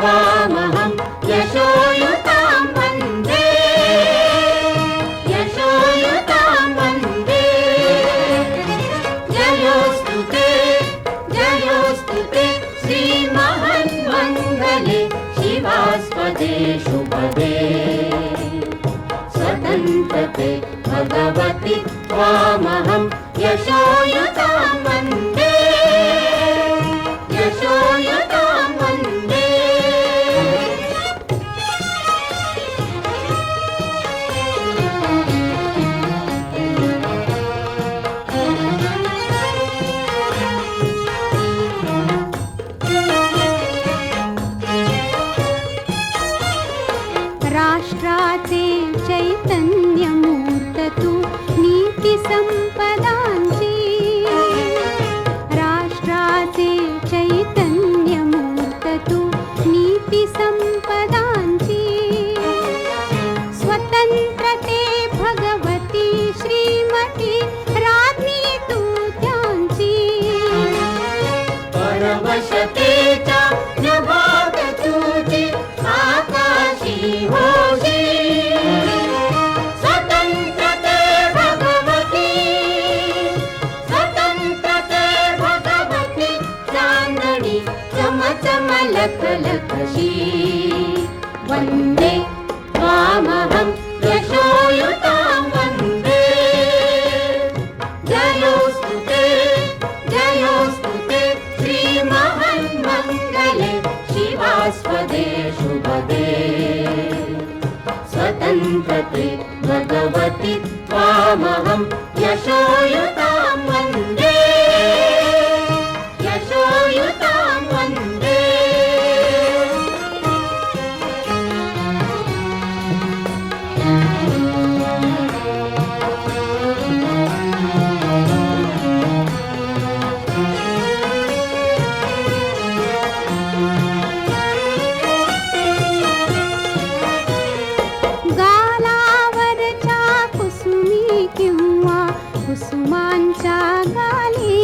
त्वामहं यशोयुतां वन्दे यशोयुतां वन्दे। जयोस्तु ते श्रीमहन्मङ्गले शिवास्पदे शुभदे। स्वतन्त्रते भगवति त्वामहं यशोयुतां वन्दे यशोयुतां वन्दे। राष्ट्राचे चैतन्यमूर्त तू नीतिसंपदांची। राष्ट्राचे चैतन्यमूर्त तू नीतिसंपदांची। स्वतंत्रते भगवती श्रीमती राज्ञी तू त्यांची। परवशतेचा प्रभात तुझी आकाशी होशी। स्वतंत्रते भगवती चांदणी चम चम लख लखशी। वन्दे त्वामहं यशोयुतां वन्दे। जयोस्तु ते श्रीमहन्मङ्गले शिवास्पदे शुभदे। स्वतन्त्रते भगवति त्वामहं यशोयुतां वन्दे यशोयुतां वन्दे। गालावरच्या कुसुमी किंवा कुसुमांच्या गाली।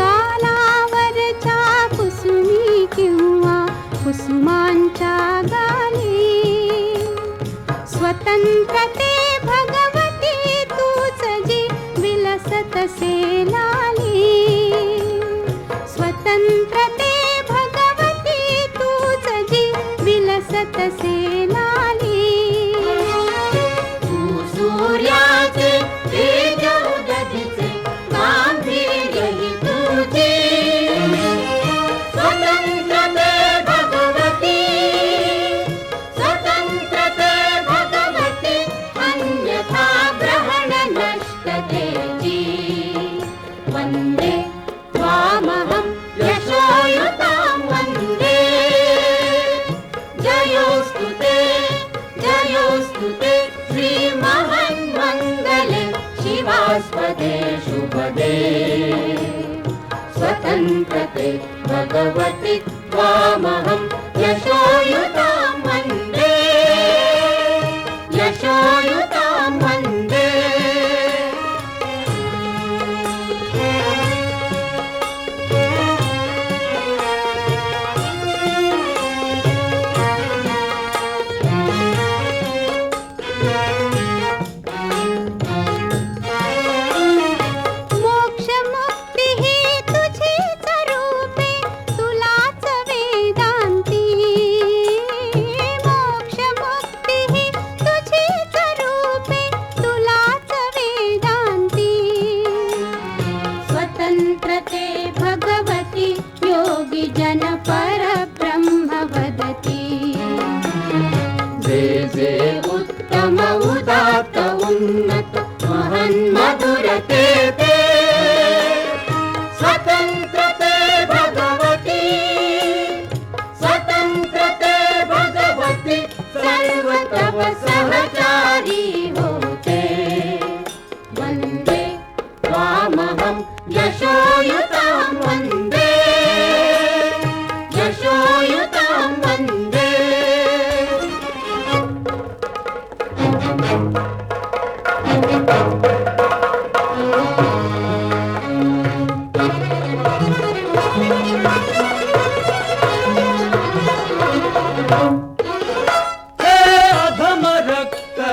गालावरच्या कुसुमी किंवा कुसुमांच्या गाली। स्वतंत्रते भगवती तूच जी विलसतसे लाली। स्वतंत्रते भगवती तूच जी विलसतसे लाली। तू सूर्याचे तेज उदयाचे गांभीर्य ही तुझे। स्वतंत्रते भगवती अन्यथा ग्रहण नष्ट तेजी। वन्दे त्वामहं यशोयुतां वन्दे। जयोस्तु ते श्रीमहन्मङ्गले शिवास्पदे शुभदे। स्वतन्त्रते भगवति त्वामहं यशोयुतां वन्दे यशोयुतां वन्दे। मोक्ष मुक्ती ही तुझीच रूपे तुलाच वेदांती। मोक्ष मुक्ती ही तुझीच रूपे तुलाच वेदांती। स्वतंत्रते भगवती योगी जन परब्रह्म वदती। जे जे उत्तम उदात्त उन्नत महन्मधुरते ते। स्वतंत्रते भगवती सर्व तव सहचारी होते। वन्दे त्वामहं यशोयुतां वन्दे यशोयुतां वन्दे।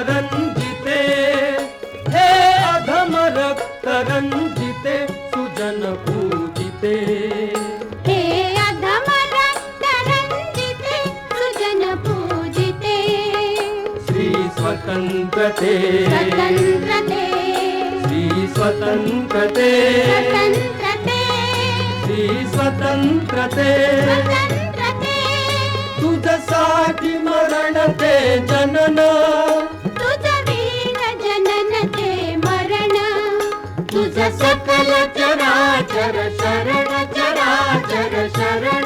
रंजिते, हे अधम रक्त रंजिते, सुजन पूजिते, हे अधम रक्त रंजिते सुजन पूजिते श्री स्वतंत्रते, स्वतंत्रते श्री स्वतंत्रते, स्वतंत्रते श्री स्वतंत्रते, स्वतंत्रते तुझसाठी मरण ते जनन, तुझ वीर जनन ते मरण तुझ सकल चराचर शरण, चराचर शरण,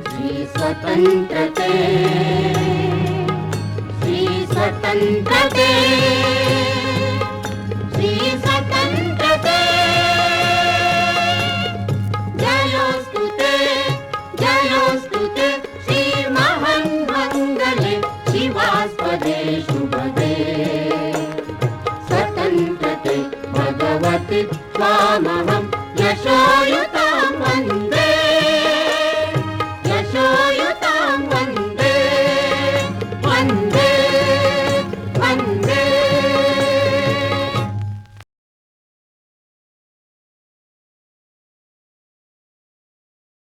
श्री स्वतंत्रते,